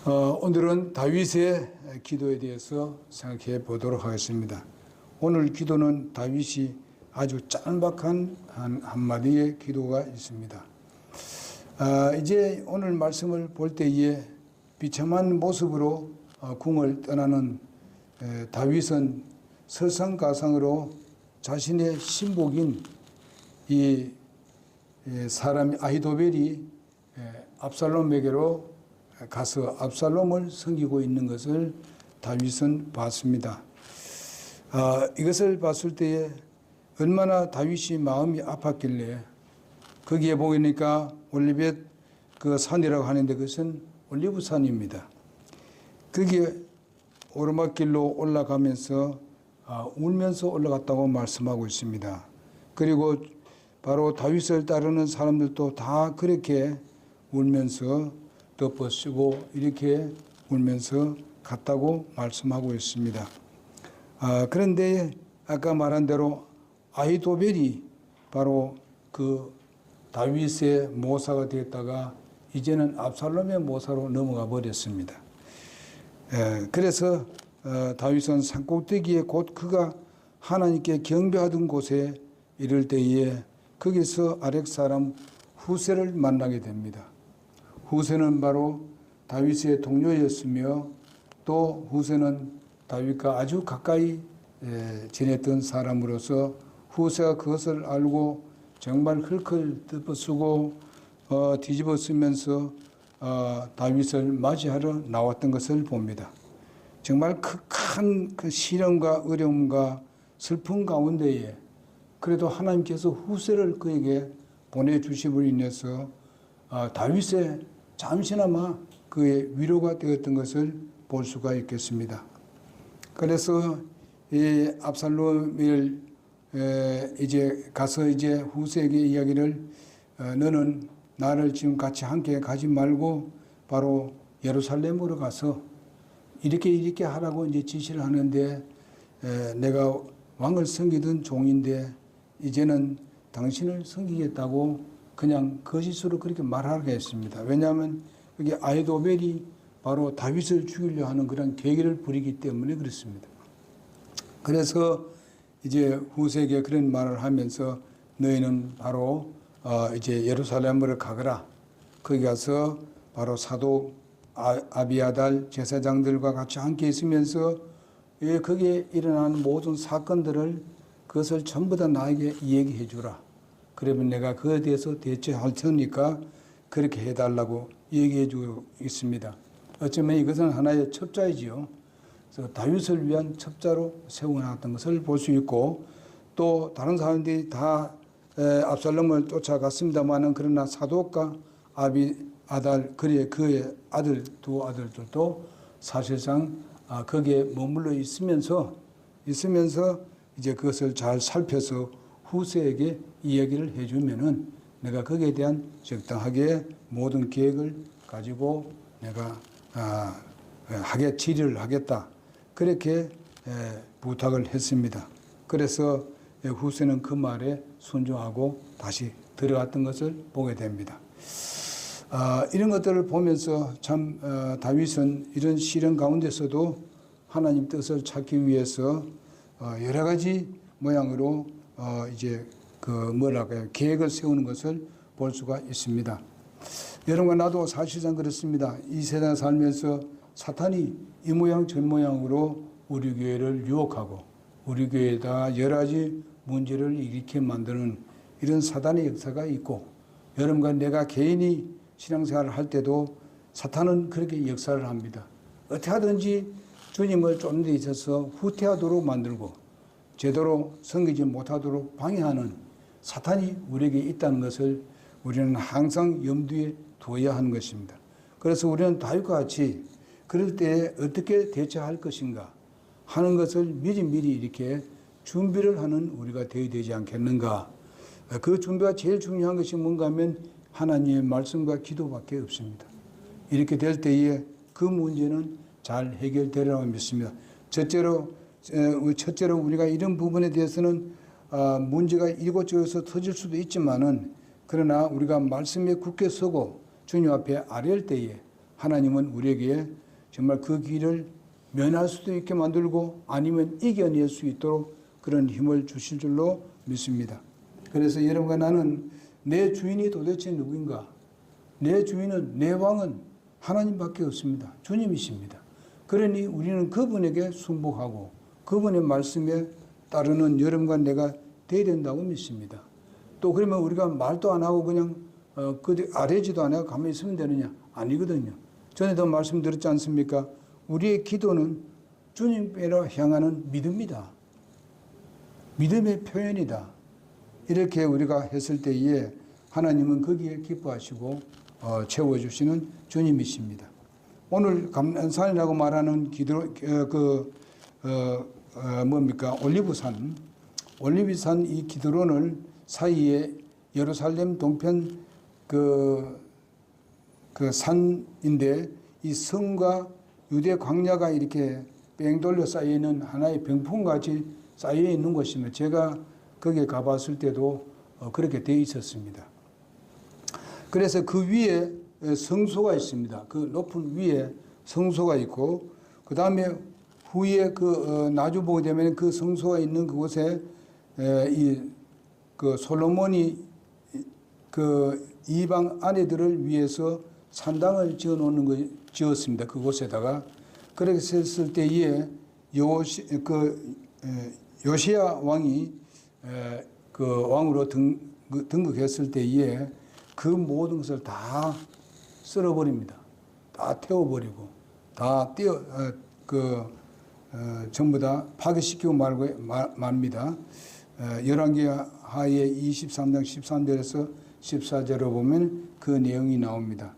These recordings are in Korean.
오늘은 다윗의 기도에 대해서 생각해 보도록 하겠습니다. 오늘 기도는 다윗이 아주 짤막한 한마디의 기도가 있습니다. 이제 오늘 말씀을 볼 때에 비참한 모습으로 궁을 떠나는 다윗은 설상가상으로 자신의 신복인 이 사람 아히도벨이 압살롬에게로 가서 압살롬을 섬기고 있는 것을 다윗은 봤습니다. 이것을 봤을 때에 얼마나 다윗이 마음이 아팠길래 거기에 보니까 올리벳 그 산이라고 하는데 그것은 올리브산입니다. 거기에 오르막길로 올라가면서 울면서 올라갔다고 말씀하고 있습니다. 그리고 바로 다윗을 따르는 사람들도 다 그렇게 울면서 덮어쓰고 이렇게 울면서 갔다고 말씀하고 있습니다. 그런데 아까 말한 대로 아히도벨이 바로 그 다윗의 모사가 되었다가 이제는 압살롬의 모사로 넘어가 버렸습니다. 그래서 다윗은 산꼭대기에 곧 그가 하나님께 경배하던 곳에 이를 때에 거기서 아렉 사람 후세를 만나게 됩니다. 후세는 바로 다윗의 동료였으며 또 후세는 다윗과 아주 가까이 지냈던 사람으로서 후세가 그것을 알고 정말 헐클 덮어쓰고 뒤집어 쓰면서 다윗을 맞이하러 나왔던 것을 봅니다. 정말 큰 그 시련과 어려움과 슬픔 가운데에 그래도 하나님께서 후세를 그에게 보내주심으로 인해서 다윗의 잠시나마 그의 위로가 되었던 것을 볼 수가 있겠습니다. 그래서 이 압살롬을 이제 가서 이제 후세에게 이야기를 너는 나를 지금 같이 함께 가지 말고 바로 예루살렘으로 가서 이렇게 하라고 이제 지시를 하는데 내가 왕을 섬기던 종인데 이제는 당신을 섬기겠다고 그냥 거짓으로 그렇게 말하게 했습니다. 왜냐하면 여기 아히도벨이 바로 다윗을 죽이려 하는 그런 계기를 부리기 때문에 그렇습니다. 그래서 이제 후세에게 그런 말을 하면서 너희는 바로 이제 예루살렘으로 가거라. 거기 가서 바로 사도 아비아달 제사장들과 같이 함께 있으면서 거기에 일어난 모든 사건들을 그것을 전부 다 나에게 이야기해 주라. 그러면 내가 그에 대해서 대처할 테니까 그렇게 해달라고 얘기해 주고 있습니다. 어쩌면 이것은 하나의 첩자이지요. 그래서 다윗을 위한 첩자로 세워놨던 것을 볼 수 있고 또 다른 사람들이 다 압살롬을 쫓아갔습니다만은 그러나 사독과 아비아달 그의 아들 두 아들들도 사실상 거기에 머물러 있으면서 이제 그것을 잘 살펴서 후세에게 이야기를 해주면은 내가 거기에 대한 적당하게 모든 계획을 가지고 내가 질의를 하겠다. 그렇게 부탁을 했습니다. 그래서 후세는 그 말에 순종하고 다시 들어갔던 것을 보게 됩니다. 이런 것들을 보면서 참 다윗은 이런 시련 가운데서도 하나님 뜻을 찾기 위해서 여러 가지 모양으로 이제 계획을 세우는 것을 볼 수가 있습니다. 여러분과 나도 사실상 그렇습니다. 이 세상에 살면서 사탄이 이 모양 저 모양으로 우리 교회를 유혹하고 우리 교회에다 여러 가지 문제를 일으키게 만드는 이런 사단의 역사가 있고 여러분과 내가 개인이 신앙생활을 할 때도 사탄은 그렇게 역사를 합니다. 어떻게 하든지 주님을 쫓는 데 있어서 후퇴하도록 만들고 제대로 섬기지 못하도록 방해하는 사탄이 우리에게 있다는 것을 우리는 항상 염두에 두어야 하는 것입니다. 그래서 우리는 다윗과 같이 그럴 때 어떻게 대처할 것인가 하는 것을 미리 이렇게 준비를 하는 우리가 되어야 되지 않겠는가. 그 준비가 제일 중요한 것이 뭔가 하면 하나님의 말씀과 기도밖에 없습니다. 이렇게 될 때에 그 문제는 잘 해결되리라고 믿습니다. 첫째로 우리가 이런 부분에 대해서는 문제가 이곳저곳에서 터질 수도 있지만은 그러나 우리가 말씀에 굳게 서고 주님 앞에 아뢰일 때에 하나님은 우리에게 정말 그 길을 면할 수도 있게 만들고 아니면 이겨낼 수 있도록 그런 힘을 주실 줄로 믿습니다. 그래서 여러분과 나는 내 주인이 도대체 누구인가? 내 주인은, 내 왕은 하나님밖에 없습니다. 주님이십니다. 그러니 우리는 그분에게 순복하고 그분의 말씀에 따르는 여러분과 내가 되어야 된다고 믿습니다. 또 그러면 우리가 말도 안 하고 그냥 아뢰지도 안 하고 가만히 있으면 되느냐? 아니거든요. 전에도 말씀드렸지 않습니까? 우리의 기도는 주님께로 향하는 믿음이다. 믿음의 표현이다. 이렇게 우리가 했을 때에 하나님은 거기에 기뻐하시고 채워주시는 주님이십니다. 오늘 감난산이라고 말하는 기도 올리브산 이 기드론을 사이에 예루살렘 동편 그 산인데 이 성과 유대 광야가 이렇게 뺑 돌려 쌓여 있는 하나의 병풍같이 쌓여 있는 곳이며 제가 거기에 가봤을 때도 그렇게 되어 있었습니다. 그래서 그 위에 성소가 있습니다. 그 높은 위에 성소가 있고 그 다음에 후에 나주 보게 되면 그 성소가 있는 그곳에 그 솔로몬이 그 이방 아내들을 위해서 산당을 지었습니다. 그곳에다가 그렇게 했을 때에 요시야 왕이 그 왕으로 등극했을 때에 그 모든 것을 다 쓸어버립니다. 다 태워버리고 다 전부 다 파괴시키고 말입니다. 열왕기하의 23장 13절에서 14절을 보면 그 내용이 나옵니다.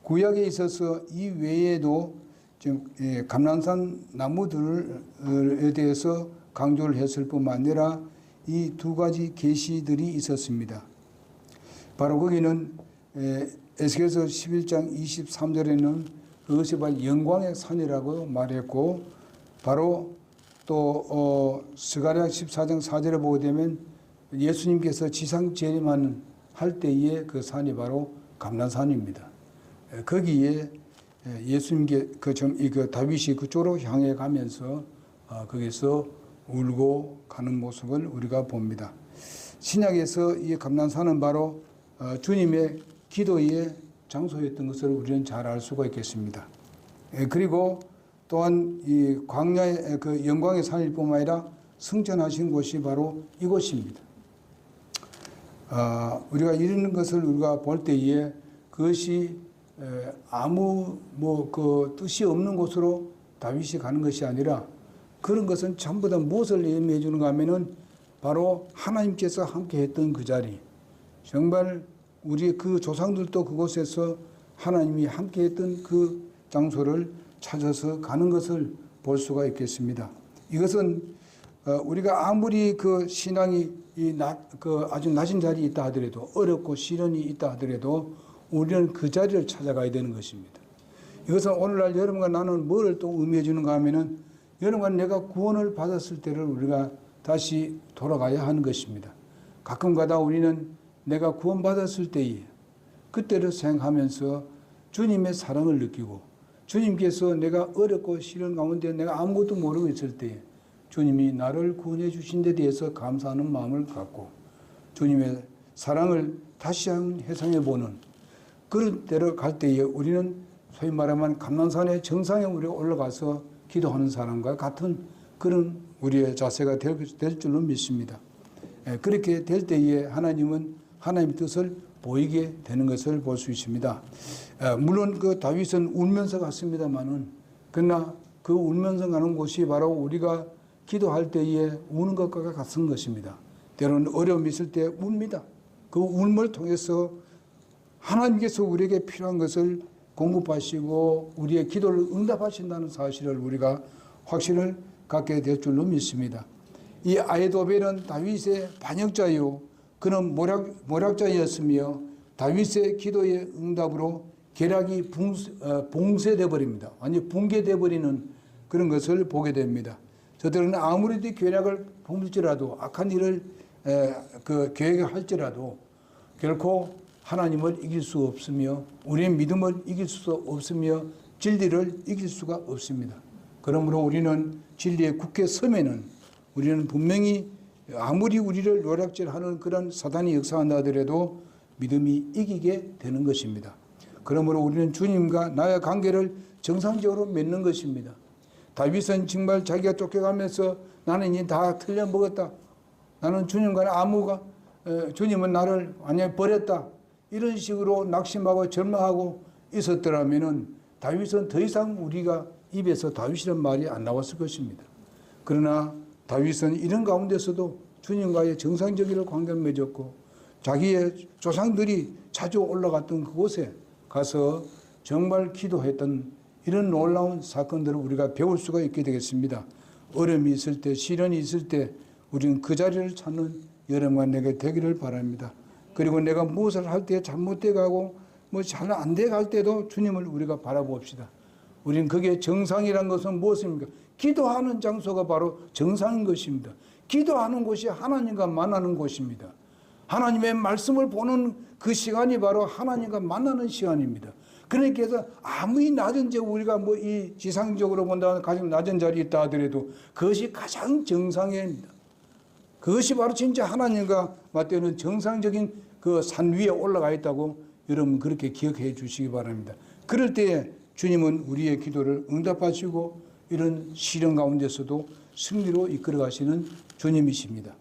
구약에 있어서 이 외에도 지금 감람산 나무들에 대해서 강조를 했을 뿐만 아니라 이 두 가지 계시들이 있었습니다. 바로 거기는 에스겔서 11장 23절에는 그것이 바로 영광의 산이라고 말했고 바로 또 스가랴 14장 4절에 보게 되면 예수님께서 지상 재림하는 할 때에 그 산이 바로 감람산입니다. 거기에 예수님께 다윗이 그쪽으로 향해 가면서 거기서 울고 가는 모습을 우리가 봅니다. 신약에서 이 감람산은 바로 주님의 기도의 장소였던 것을 우리는 잘 알 수가 있겠습니다. 그리고 또한 이 광야의 그 영광의 산일 뿐만 아니라 승천하신 곳이 바로 이곳입니다. 우리가 이런 것을 우리가 볼 때에 그것이 아무 그 뜻이 없는 곳으로 다윗이 가는 것이 아니라 그런 것은 전부 다 무엇을 의미해 주는가 하면은 바로 하나님께서 함께 했던 그 자리, 정말 우리 그 조상들도 그곳에서 하나님이 함께 했던 그 장소를 찾아서 가는 것을 볼 수가 있겠습니다. 이것은 우리가 아무리 그 신앙이 아주 낮은 자리에 있다 하더라도 어렵고 시련이 있다 하더라도 우리는 그 자리를 찾아가야 되는 것입니다. 이것은 오늘날 여러분과 나는 뭐를 또 의미해 주는가 하면은 여러분과 내가 구원을 받았을 때를 우리가 다시 돌아가야 하는 것입니다. 가끔가다 우리는 내가 구원받았을 때에 그때를 생각하면서 주님의 사랑을 느끼고 주님께서 내가 어렵고 시련 가운데 내가 아무것도 모르고 있을 때에 주님이 나를 구원해 주신 데 대해서 감사하는 마음을 갖고 주님의 사랑을 다시 한번 회상해 보는 그런 때로 갈 때에 우리는 소위 말하면 감람산의 정상에 우리가 올라가서 기도하는 사람과 같은 그런 우리의 자세가 될 줄로 믿습니다. 그렇게 될 때에 하나님은 하나님의 뜻을 보이게 되는 것을 볼 수 있습니다. 물론 그 다윗은 울면서 갔습니다만은 그러나 그 울면서 가는 곳이 바로 우리가 기도할 때에 우는 것과 같은 것입니다. 때로는 어려움이 있을 때 웁니다. 그 울음을 통해서 하나님께서 우리에게 필요한 것을 공급하시고 우리의 기도를 응답하신다는 사실을 우리가 확신을 갖게 될 줄로 믿습니다. 이 아히도벨은 다윗의 반역자요 그는 모략자였으며 다윗의 기도의 응답으로 계략이 봉쇄되어 버립니다. 완전히 붕괴되어 버리는 그런 것을 보게 됩니다. 저들은 아무리 계략을 품을지라도 악한 일을 계획할지라도 결코 하나님을 이길 수 없으며 우리의 믿음을 이길 수 없으며 진리를 이길 수가 없습니다. 그러므로 우리는 진리에 굳게 서면은 우리는 분명히 아무리 우리를 요락질하는 그런 사단이 역사한다 하더라도 믿음이 이기게 되는 것입니다. 그러므로 우리는 주님과 나의 관계를 정상적으로 맺는 것입니다. 다윗은 정말 자기가 쫓겨가면서 나는 이제 다 틀려먹었다. 나는 주님과 주님은 나를 완전히 버렸다. 이런 식으로 낙심하고 절망하고 있었더라면은 다윗은 더 이상 우리가 입에서 다윗이라는 말이 안 나왔을 것입니다. 그러나 다윗은 이런 가운데서도 주님과의 정상적인 관계를 맺었고 자기의 조상들이 자주 올라갔던 그곳에 가서 정말 기도했던 이런 놀라운 사건들을 우리가 배울 수가 있게 되겠습니다. 어려움이 있을 때, 시련이 있을 때 우리는 그 자리를 찾는 여러분과 내게 되기를 바랍니다. 그리고 내가 무엇을 할 때 잘못돼 가고 뭐 잘 안 돼 갈 때도 주님을 우리가 바라봅시다. 우리는 그게 정상이란 것은 무엇입니까? 기도하는 장소가 바로 정상인 것입니다. 기도하는 곳이 하나님과 만나는 곳입니다. 하나님의 말씀을 보는 그 시간이 바로 하나님과 만나는 시간입니다. 그러니까 아무리 낮은 데 우리가 뭐 이 지상적으로 본다면 가장 낮은 자리에 있다 하더라도 그것이 가장 정상입니다. 그것이 바로 진짜 하나님과 맞대는 정상적인 그 산 위에 올라가 있다고 여러분 그렇게 기억해 주시기 바랍니다. 그럴 때에 주님은 우리의 기도를 응답하시고 이런 시련 가운데서도 승리로 이끌어 가시는 주님이십니다.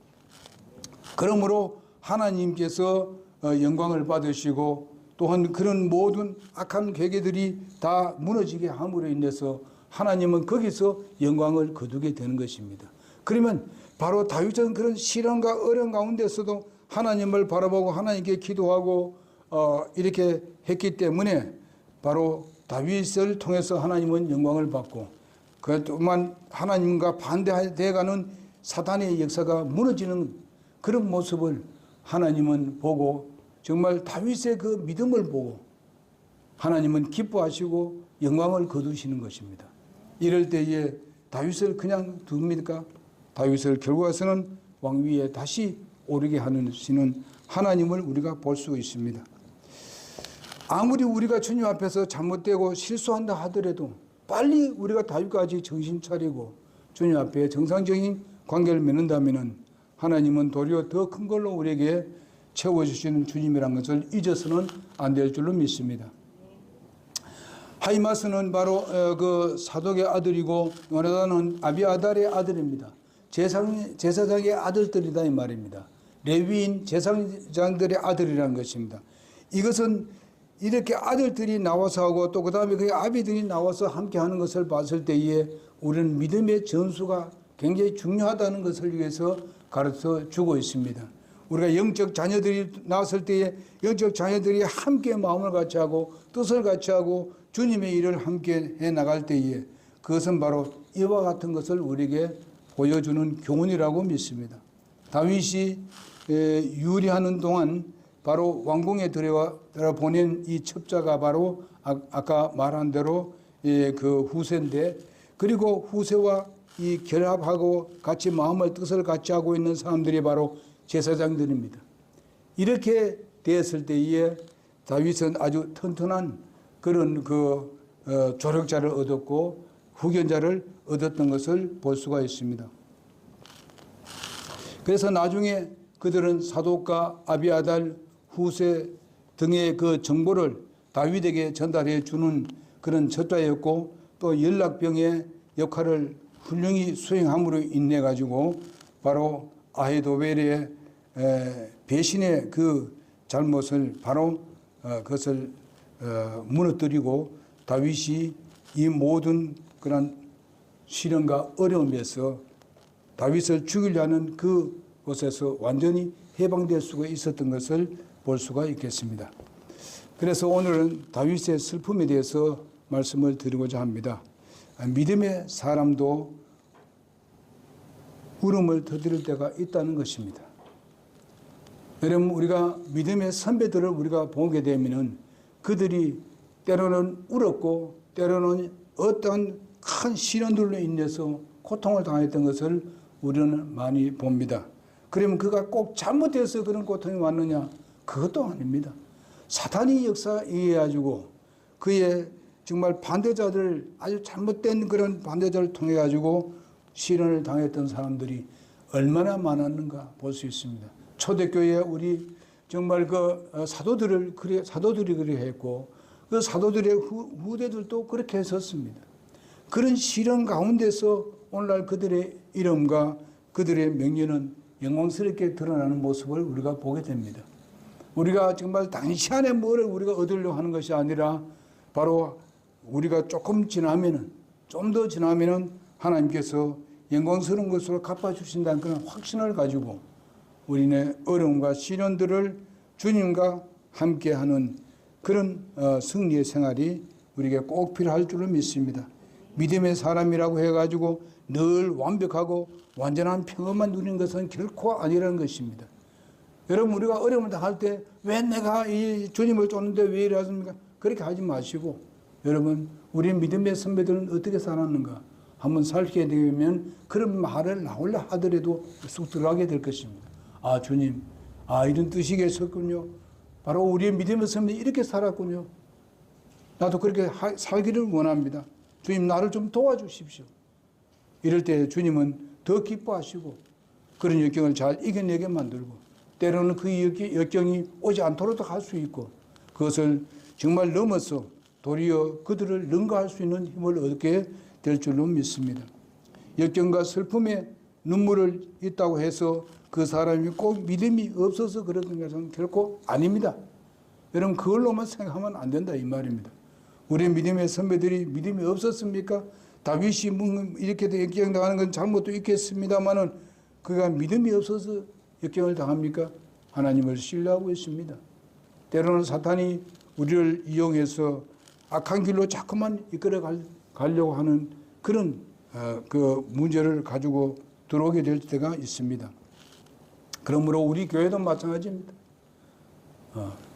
그러므로 하나님께서 영광을 받으시고 또한 그런 모든 악한 계계들이 다 무너지게 함으로 인해서 하나님은 거기서 영광을 거두게 되는 것입니다. 그러면 바로 다윗은 그런 시련과 어려움 가운데서도 하나님을 바라보고 하나님께 기도하고 이렇게 했기 때문에 바로 다윗을 통해서 하나님은 영광을 받고 그동안 하나님과 반대되어가는 사단의 역사가 무너지는 그런 모습을 하나님은 보고 정말 다윗의 그 믿음을 보고 하나님은 기뻐하시고 영광을 거두시는 것입니다. 이럴 때에 다윗을 그냥 둡니까? 다윗을 결국 와서는 왕위에 다시 오르게 하시는 하나님을 우리가 볼 수 있습니다. 아무리 우리가 주님 앞에서 잘못되고 실수한다 하더라도 빨리 우리가 다윗까지 정신 차리고 주님 앞에 정상적인 관계를 맺는다면 하나님은 도리어 더 큰 걸로 우리에게 채워주시는 주님이라는 것을 잊어서는 안 될 줄로 믿습니다. 하이마스는 바로 그 사독의 아들이고 요나단은 아비아달의 아들입니다. 제사장의 아들들이다 이 말입니다. 레위인 제사장들의 아들이라는 것입니다. 이것은 이렇게 아들들이 나와서 하고 또 그 다음에 그 아비들이 나와서 함께 하는 것을 봤을 때에 우리는 믿음의 전수가 굉장히 중요하다는 것을 위해서 가르쳐 주고 있습니다. 우리가 영적 자녀들이 나왔을 때에 영적 자녀들이 함께 마음을 같이 하고 뜻을 같이 하고 주님의 일을 함께 해 나갈 때에 그것은 바로 이와 같은 것을 우리에게 보여주는 교훈이라고 믿습니다. 다윗이 유리하는 동안 바로 왕궁에 들어와 보낸 이 첩자가 바로 아까 말한 대로 그 후세인데 그리고 후세와 이 결합하고 같이 마음을 뜻을 같이 하고 있는 사람들이 바로 제사장들입니다. 이렇게 되었을 때에 다윗은 아주 튼튼한 그런 그 조력자를 얻었고 후견자를 얻었던 것을 볼 수가 있습니다. 그래서 나중에 그들은 사독과 아비아달, 후세 등의 그 정보를 다윗에게 전달해 주는 그런 첩자였고 또 연락병의 역할을 훌륭히 수행함으로 인해 가지고 바로 아히도벨의 배신의 그 잘못을 바로 그것을 무너뜨리고 다윗이 이 모든 그런 시련과 어려움에서 다윗을 죽이려는 그곳에서 완전히 해방될 수가 있었던 것을 볼 수가 있겠습니다. 그래서 오늘은 다윗의 슬픔에 대해서 말씀을 드리고자 합니다. 믿음의 사람도 울음을 터뜨릴 때가 있다는 것입니다. 여러분 우리가 믿음의 선배들을 우리가 보게 되면 그들이 때로는 울었고 때로는 어떤 큰 시련들로 인해서 고통을 당했던 것을 우리는 많이 봅니다. 그러면 그가 꼭 잘못해서 그런 고통이 왔느냐? 그것도 아닙니다. 사탄이 역사해가지고 그의 정말 반대자들, 아주 잘못된 그런 반대자를 통해 가지고 시련을 당했던 사람들이 얼마나 많았는가 볼 수 있습니다. 초대교회 우리 정말 그 사도들이 그래 했고 그 사도들의 후대들도 그렇게 했었습니다. 그런 시련 가운데서 오늘날 그들의 이름과 그들의 명예는 영광스럽게 드러나는 모습을 우리가 보게 됩니다. 우리가 정말 당시 안에 뭐를 우리가 얻으려고 하는 것이 아니라 바로 우리가 조금 지나면은, 좀 더 지나면은 하나님께서 영광스러운 것으로 갚아주신다는 그런 확신을 가지고 우리의 어려움과 시련들을 주님과 함께하는 그런 승리의 생활이 우리에게 꼭 필요할 줄을 믿습니다. 믿음의 사람이라고 해가지고 늘 완벽하고 완전한 평안만 누리는 것은 결코 아니라는 것입니다. 여러분, 우리가 어려움을 당할 때 왜 내가 이 주님을 쫓는데 왜 이러십니까? 그렇게 하지 마시고, 여러분, 우리 믿음의 선배들은 어떻게 살았는가 한번 살피게 되면 그런 말을 나오려 하더라도 쑥 들어가게 될 것입니다. 아, 주님, 이런 뜻이겠었군요. 바로 우리의 믿음의 선배들이 이렇게 살았군요. 나도 그렇게 살기를 원합니다. 주님, 나를 좀 도와주십시오. 이럴 때 주님은 더 기뻐하시고 그런 역경을 잘 이겨내게 만들고, 때로는 그 역경이 오지 않도록도 할 수 있고, 그것을 정말 넘어서 도리어 그들을 능가할 수 있는 힘을 얻게 될 줄로 믿습니다. 역경과 슬픔에 눈물을 있다고 해서 그 사람이 꼭 믿음이 없어서 그런 것은 결코 아닙니다. 여러분, 그걸로만 생각하면 안 된다 이 말입니다. 우리 믿음의 선배들이 믿음이 없었습니까? 다윗이 이렇게 역경당하는 건 잘못도 있겠습니다만은 그가 믿음이 없어서 역경을 당합니까? 하나님을 신뢰하고 있습니다. 때로는 사탄이 우리를 이용해서 악한 길로 자꾸만 이끌어 가려고 하는 그런 그 문제를 가지고 들어오게 될 때가 있습니다. 그러므로 우리 교회도 마찬가지입니다.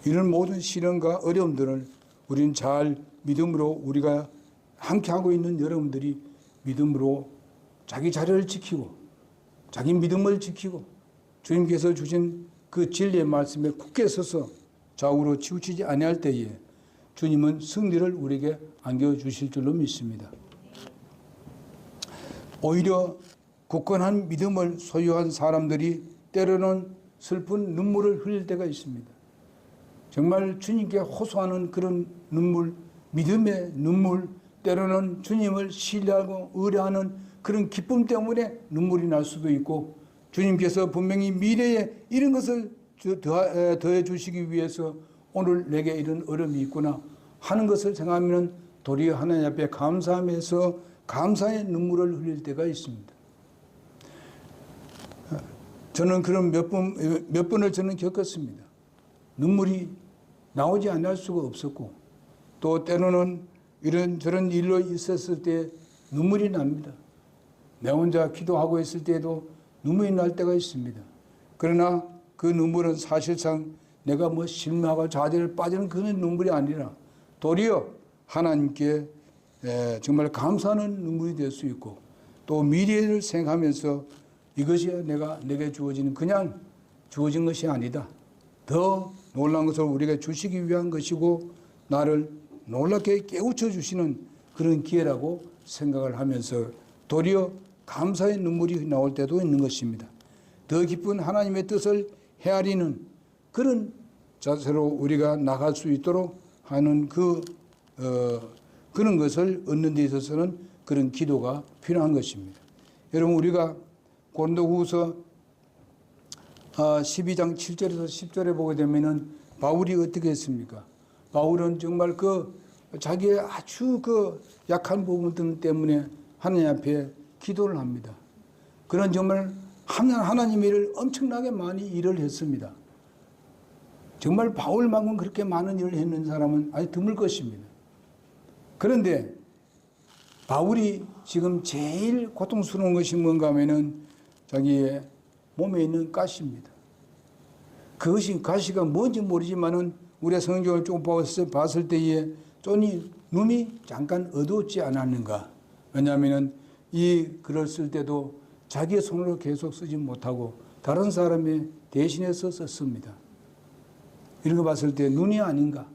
이런 모든 시련과 어려움들을 우리는 잘 믿음으로, 우리가 함께하고 있는 여러분들이 믿음으로 자기 자리를 지키고 자기 믿음을 지키고 주님께서 주신 그 진리의 말씀에 굳게 서서 좌우로 치우치지 아니할 때에 주님은 승리를 우리에게 안겨주실 줄로 믿습니다. 오히려 굳건한 믿음을 소유한 사람들이 때로는 슬픈 눈물을 흘릴 때가 있습니다. 정말 주님께 호소하는 그런 눈물, 믿음의 눈물, 때로는 주님을 신뢰하고 의뢰하는 그런 기쁨 때문에 눈물이 날 수도 있고, 주님께서 분명히 미래에 이런 것을 더해 주시기 위해서 오늘 내게 이런 어려움이 있구나 하는 것을 생각하면 도리어 하나님 앞에 감사하면서 감사의 눈물을 흘릴 때가 있습니다. 저는 그런 몇 번을 저는 겪었습니다. 눈물이 나오지 않을 수가 없었고, 또 때로는 이런저런 일로 있었을 때 눈물이 납니다. 내 혼자 기도하고 있을 때에도 눈물이 날 때가 있습니다. 그러나 그 눈물은 사실상 내가 뭐 실망하고 좌절을 빠지는 그런 눈물이 아니라 도리어 하나님께 정말 감사하는 눈물이 될 수 있고, 또 미래를 생각하면서 이것이 내게 주어지는 그냥 주어진 것이 아니다. 더 놀라운 것을 우리가 주시기 위한 것이고 나를 놀랍게 깨우쳐 주시는 그런 기회라고 생각을 하면서 도리어 감사의 눈물이 나올 때도 있는 것입니다. 더 깊은 하나님의 뜻을 헤아리는 그런 자세로 우리가 나갈 수 있도록 하는 그런 것을 얻는 데 있어서는 그런 기도가 필요한 것입니다. 여러분, 우리가 고린도후서 12장 7절에서 10절에 보게 되면은 바울이 어떻게 했습니까? 바울은 정말 자기의 아주 약한 부분들 때문에 하나님 앞에 기도를 합니다. 그런 정말 하나님의 일을 엄청나게 많이 일을 했습니다. 정말 바울만큼 그렇게 많은 일을 했는 사람은 아주 드물 것입니다. 그런데 바울이 지금 제일 고통스러운 것이 뭔가 하면은 자기의 몸에 있는 가시입니다. 그것이 가시가 뭔지 모르지만은 우리가 성경을 조금 봤을 때에 눈이 잠깐 어두웠지 않았는가. 왜냐하면은 이 글을 쓸 때도 자기의 손으로 계속 쓰지 못하고 다른 사람의 대신해서 썼습니다. 이런 거 봤을 때 눈이 아닌가?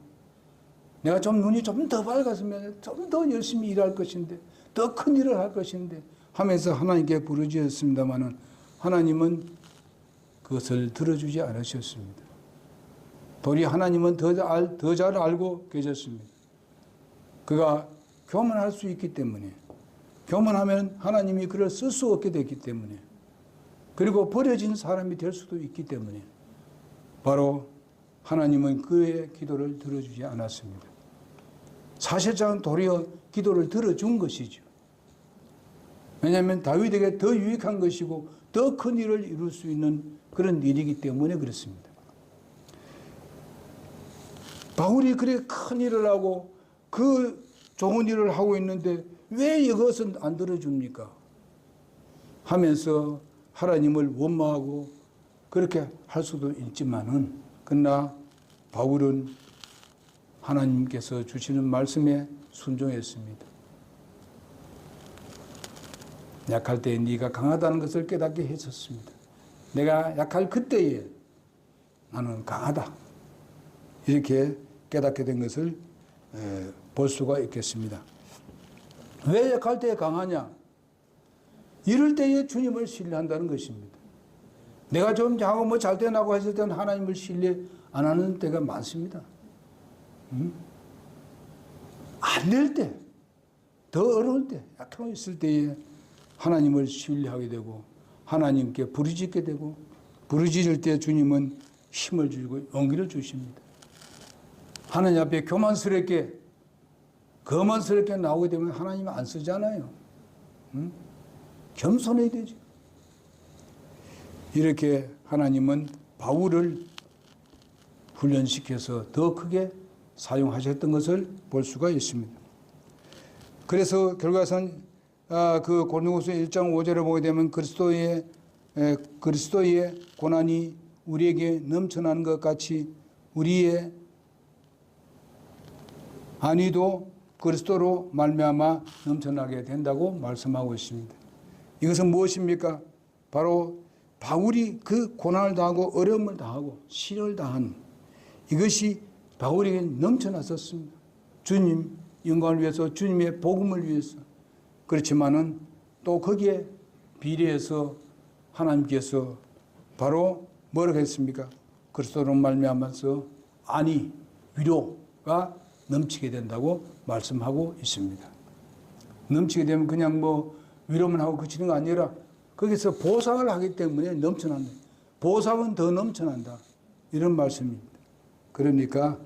내가 좀 눈이 좀 더 밝았으면 좀 더 열심히 일할 것인데, 더 큰 일을 할 것인데 하면서 하나님께 부르짖었습니다마는 하나님은 그것을 들어주지 않으셨습니다. 도리어 하나님은 더 잘 알고 계셨습니다. 그가 교만할 수 있기 때문에, 교만하면 하나님이 그를 쓸 수 없게 됐기 때문에, 그리고 버려진 사람이 될 수도 있기 때문에 바로 하나님은 그의 기도를 들어주지 않았습니다. 사실상 도리어 기도를 들어준 것이죠. 왜냐하면 다윗에게 더 유익한 것이고 더 큰 일을 이룰 수 있는 그런 일이기 때문에 그렇습니다. 바울이 그래 큰 일을 하고 그 좋은 일을 하고 있는데 왜 이것은 안 들어줍니까? 하면서 하나님을 원망하고 그렇게 할 수도 있지만은, 그러나 바울은 하나님께서 주시는 말씀에 순종했습니다. 약할 때 네가 강하다는 것을 깨닫게 해줬습니다. 내가 약할 그때에 나는 강하다, 이렇게 깨닫게 된 것을 볼 수가 있겠습니다. 왜 약할 때 강하냐? 이럴 때에 주님을 신뢰한다는 것입니다. 내가 좀 하고 뭐 잘 되나고 했을 때는 하나님을 신뢰 안 하는 때가 많습니다. 안 될 때, 더 어려울 때, 약하고 있을 때에 하나님을 신뢰하게 되고 하나님께 부르짖게 되고, 부르짖을 때 주님은 힘을 주시고 용기를 주십니다. 하나님 앞에 교만스럽게, 거만스럽게 나오게 되면 하나님은 안 쓰잖아요. 겸손해야 되죠. 이렇게 하나님은 바울을 훈련시켜서 더 크게 사용하셨던 것을 볼 수가 있습니다. 그래서 결과선 그 고린도후서 1장 5절을 보게 되면 그리스도의 고난이 우리에게 넘쳐나는 것 같이 우리의 안위도 그리스도로 말미암아 넘쳐나게 된다고 말씀하고 있습니다. 이것은 무엇입니까? 바로 바울이 그 고난을 당하고 어려움을 당하고 시련을 당하는 이것이 바울에게 넘쳐났었습니다. 주님 영광을 위해서, 주님의 복음을 위해서. 그렇지만은 또 거기에 비례해서 하나님께서 바로 뭐라고 했습니까? 그리스도로 말미암아서 안위, 위로가 넘치게 된다고 말씀하고 있습니다. 넘치게 되면 그냥 뭐 위로만 하고 그치는 거 아니라 거기서 보상을 하기 때문에 넘쳐난다. 보상은 더 넘쳐난다. 이런 말씀입니다. 그러니까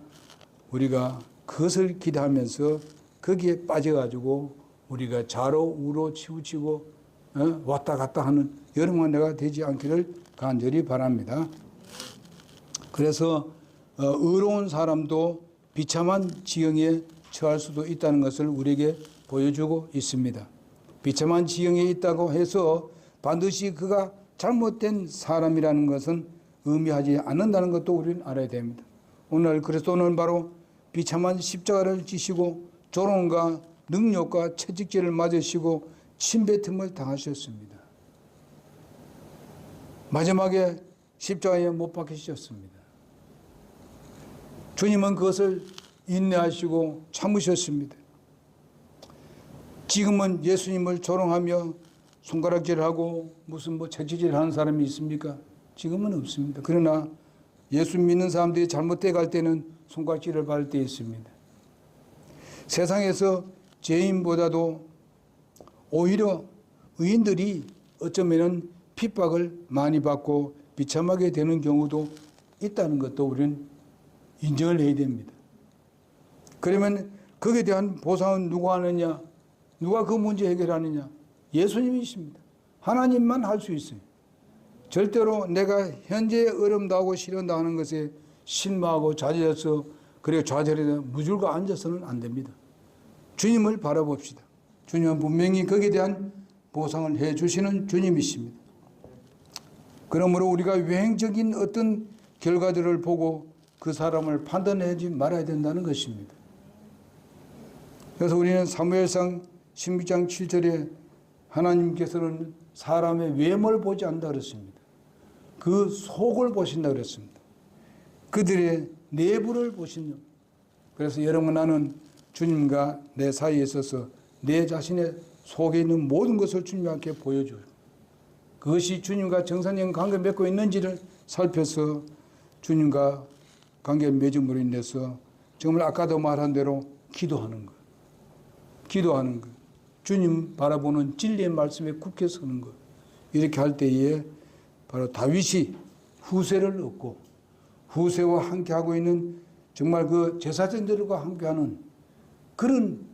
우리가 그것을 기대하면서 거기에 빠져가지고 우리가 좌로 우로 치우치고 왔다 갔다 하는 여러분 내가 되지 않기를 간절히 바랍니다. 그래서 의로운 사람도 비참한 지경에 처할 수도 있다는 것을 우리에게 보여주고 있습니다. 비참한 지경에 있다고 해서 반드시 그가 잘못된 사람이라는 것은 의미하지 않는다는 것도 우리는 알아야 됩니다. 오늘 그리스도는 바로 비참한 십자가를 지시고 조롱과 능욕과 채찍질을 맞으시고 침뱉음을 당하셨습니다. 마지막에 십자가에 못 박히셨습니다. 주님은 그것을 인내하시고 참으셨습니다. 지금은 예수님을 조롱하며 손가락질하고 무슨 채찍질 하는 사람이 있습니까? 지금은 없습니다. 그러나 예수 믿는 사람들이 잘못돼 갈 때는 손가락질을 받을 때 있습니다. 세상에서 죄인보다도 오히려 의인들이 어쩌면 핍박을 많이 받고 비참하게 되는 경우도 있다는 것도 우리는 인정을 해야 됩니다. 그러면 거기에 대한 보상은 누가 하느냐? 누가 그 문제 해결하느냐? 예수님이십니다. 하나님만 할 수 있어요. 절대로 내가 현재 어려움당하고 시련당하는 것에 실망하고 좌절해서 그리고 좌절해서 무줄고 앉아서는 안 됩니다. 주님을 바라봅시다. 주님은 분명히 거기에 대한 보상을 해 주시는 주님이십니다. 그러므로 우리가 외행적인 어떤 결과들을 보고 그 사람을 판단하지 말아야 된다는 것입니다. 그래서 우리는 사무엘상 16장 7절에 하나님께서는 사람의 외모를 보지 않는다 그랬습니다. 그 속을 보신다 그랬습니다. 그들의 내부를 보시는. 그래서 여러분, 나는 주님과 내 사이에 있어서 내 자신의 속에 있는 모든 것을 주님께 보여줘요. 그것이 주님과 정상적인 관계를 맺고 있는지를 살펴서 주님과 관계를 맺음으로 인해서 정말 아까도 말한 대로 기도하는 것. 기도하는 것. 주님 바라보는 진리의 말씀에 굳게 서는 것. 이렇게 할 때에 바로 다윗이 후세를 얻고 후세와 함께하고 있는 정말 그 제사장들과 함께하는 그런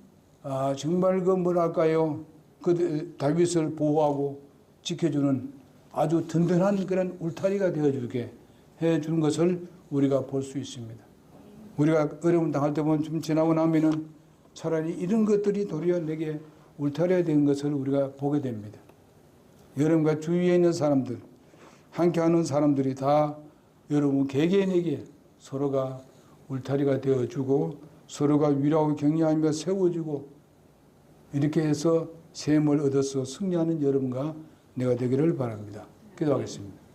정말 그 뭐랄까요, 그 다윗을 보호하고 지켜주는 아주 든든한 그런 울타리가 되어주게 해주는 것을 우리가 볼 수 있습니다. 우리가 어려움 당할 때 보면 좀 지나고 나면은 차라리 이런 것들이 도리어 내게 울타리가 된 것을 우리가 보게 됩니다. 여러분과 주위에 있는 사람들, 함께하는 사람들이 다 여러분 개개인에게 서로가 울타리가 되어주고 서로가 위로하고 격려하며 세워주고 이렇게 해서 셈을 얻어서 승리하는 여러분과 내가 되기를 바랍니다. 기도하겠습니다.